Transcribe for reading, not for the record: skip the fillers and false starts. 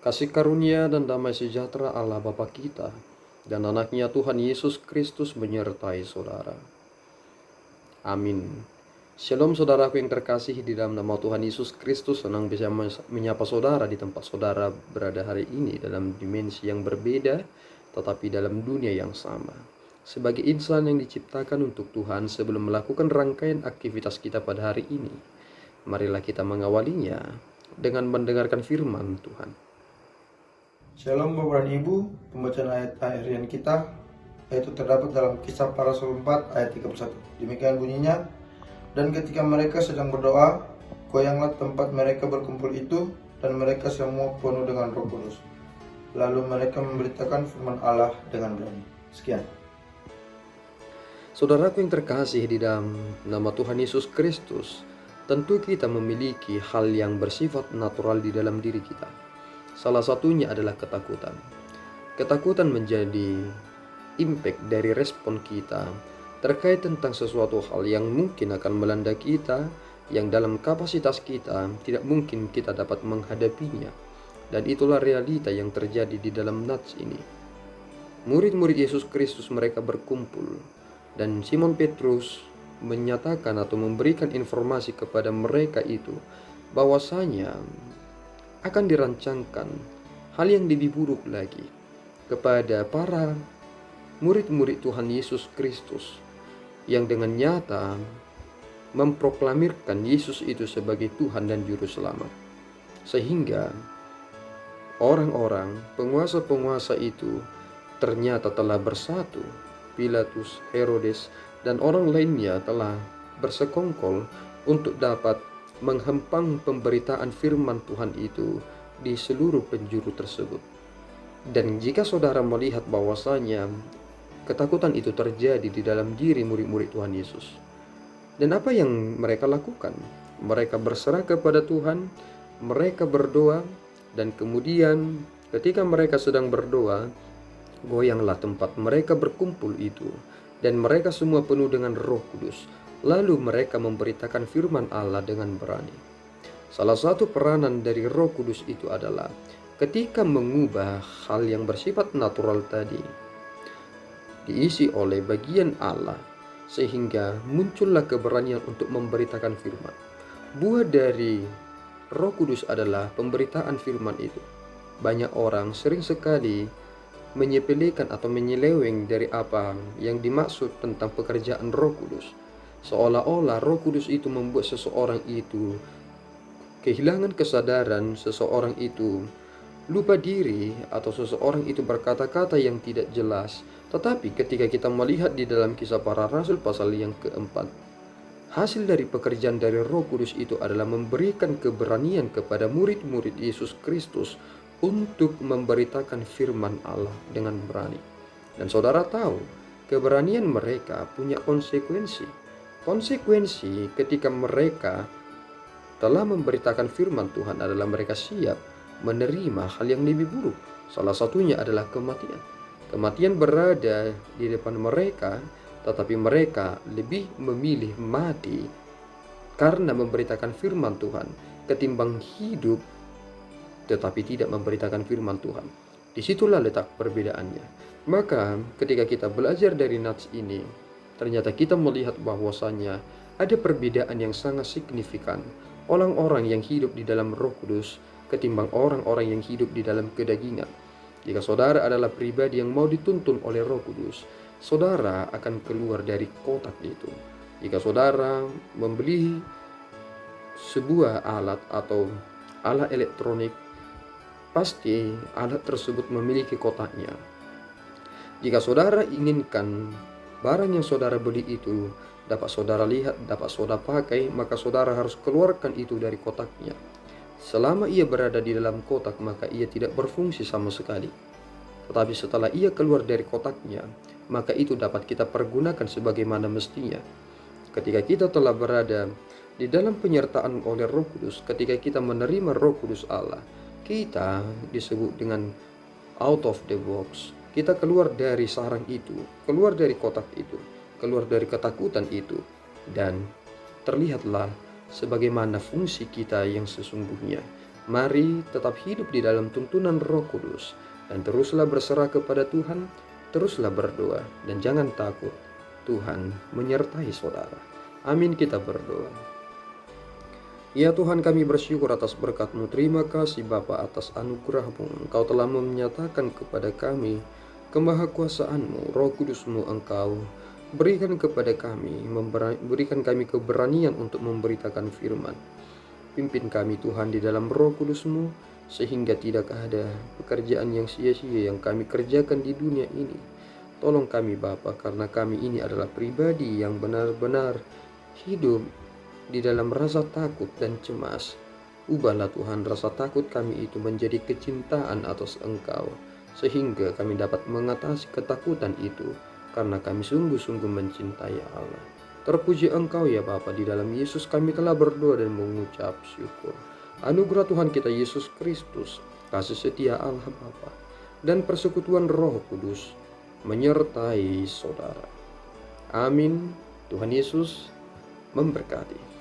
Kasih karunia dan damai sejahtera Allah Bapa kita dan anaknya Tuhan Yesus Kristus menyertai saudara. Amin. Shalom saudaraku yang terkasih, di dalam nama Tuhan Yesus Kristus. Senang bisa menyapa saudara di tempat saudara berada hari ini, dalam dimensi yang berbeda tetapi dalam dunia yang sama. Sebagai insan yang diciptakan untuk Tuhan, sebelum melakukan rangkaian aktivitas kita pada hari ini, marilah kita mengawalinya dengan mendengarkan firman Tuhan. Shalom Bapak dan Ibu, pembacaan ayat harian kita yaitu terdapat dalam Kisah Para Rasul 4 ayat 31. Demikian bunyinya, dan ketika mereka sedang berdoa, goyanglah tempat mereka berkumpul itu, dan mereka semua penuh dengan Roh Kudus. Lalu mereka memberitakan firman Allah dengan berani. Sekian. Saudaraku yang terkasih di dalam nama Tuhan Yesus Kristus, tentu kita memiliki hal yang bersifat natural di dalam diri kita. Salah satunya adalah ketakutan. Ketakutan menjadi impact dari respon kita terkait tentang sesuatu hal yang mungkin akan melanda kita, yang dalam kapasitas kita tidak mungkin kita dapat menghadapinya. Dan itulah realita yang terjadi di dalam nats ini. Murid-murid Yesus Kristus mereka berkumpul, dan Simon Petrus menyatakan atau memberikan informasi kepada mereka itu bahwasanya akan dirancangkan hal yang lebih buruk lagi kepada para murid-murid Tuhan Yesus Kristus, yang dengan nyata memproklamirkan Yesus itu sebagai Tuhan dan Juru Selamat. Sehingga orang-orang, penguasa-penguasa itu ternyata telah bersatu. Pilatus, Herodes, dan orang lainnya telah bersekongkol untuk dapat menghempang pemberitaan firman Tuhan itu di seluruh penjuru tersebut. Dan jika saudara melihat bahwasanya ketakutan itu terjadi di dalam diri murid-murid Tuhan Yesus, dan apa yang mereka lakukan? Mereka berserah kepada Tuhan, mereka berdoa, dan kemudian ketika mereka sedang berdoa, goyanglah tempat mereka berkumpul itu, dan mereka semua penuh dengan Roh Kudus. Lalu mereka memberitakan firman Allah dengan berani. Salah satu peranan dari Roh Kudus itu adalah ketika mengubah hal yang bersifat natural tadi diisi oleh bagian Allah, sehingga muncullah keberanian untuk memberitakan firman. Buah dari Roh Kudus adalah pemberitaan firman itu. Banyak orang sering sekali menyepelekan atau menyeleweng dari apa yang dimaksud tentang pekerjaan Roh Kudus. Seolah-olah Roh Kudus itu membuat seseorang itu kehilangan kesadaran, seseorang itu lupa diri, atau seseorang itu berkata-kata yang tidak jelas. Tetapi ketika kita melihat di dalam Kisah Para Rasul pasal yang keempat, hasil dari pekerjaan dari Roh Kudus itu adalah memberikan keberanian kepada murid-murid Yesus Kristus untuk memberitakan firman Allah dengan berani. Dan saudara tahu, keberanian mereka punya konsekuensi. Konsekuensi ketika mereka telah memberitakan firman Tuhan adalah mereka siap menerima hal yang lebih buruk. Salah satunya adalah kematian. Kematian berada di depan mereka, tetapi mereka lebih memilih mati karena memberitakan firman Tuhan ketimbang hidup tetapi tidak memberitakan firman Tuhan. Disitulah letak perbedaannya. Maka ketika kita belajar dari nats ini, ternyata kita melihat bahwasanya ada perbedaan yang sangat signifikan orang-orang yang hidup di dalam Roh Kudus ketimbang orang-orang yang hidup di dalam kedagingan. Jika saudara adalah pribadi yang mau dituntun oleh Roh Kudus, saudara akan keluar dari kotak itu. Jika saudara membeli sebuah alat atau alat elektronik, pasti alat tersebut memiliki kotaknya. Jika saudara inginkan barang yang saudara beli itu dapat saudara lihat, dapat saudara pakai, maka saudara harus keluarkan itu dari kotaknya. Selama ia berada di dalam kotak, maka ia tidak berfungsi sama sekali. Tetapi setelah ia keluar dari kotaknya, maka itu dapat kita pergunakan sebagaimana mestinya. Ketika kita telah berada di dalam penyertaan oleh Roh Kudus, ketika kita menerima Roh Kudus Allah, kita disebut dengan out of the box. Kita keluar dari sarang itu, keluar dari kotak itu, keluar dari ketakutan itu, dan terlihatlah sebagaimana fungsi kita yang sesungguhnya. Mari tetap hidup di dalam tuntunan Roh Kudus dan teruslah berserah kepada Tuhan, teruslah berdoa dan jangan takut. Tuhan menyertai saudara. Amin, kita berdoa. Ya Tuhan, kami bersyukur atas berkat-Mu. Terima kasih Bapa atas anugerah-Mu. Engkau telah menyatakan kepada kami kemahakuasaan-Mu, Roh Kudus-Mu Engkau berikan kepada kami, berikan kami keberanian untuk memberitakan firman. Pimpin kami Tuhan di dalam Roh Kudus-Mu, sehingga tidak ada pekerjaan yang sia-sia yang kami kerjakan di dunia ini. Tolong kami Bapa, karena kami ini adalah pribadi yang benar-benar hidup di dalam rasa takut dan cemas. Ubahlah Tuhan rasa takut kami itu menjadi kecintaan atas Engkau, sehingga kami dapat mengatasi ketakutan itu, karena kami sungguh-sungguh mencintai Allah. Terpuji Engkau ya Bapa, di dalam Yesus kami telah berdoa dan mengucap syukur. Anugerah Tuhan kita Yesus Kristus, kasih setia Allah Bapa, dan persekutuan Roh Kudus menyertai saudara. Amin. Tuhan Yesus memberkati.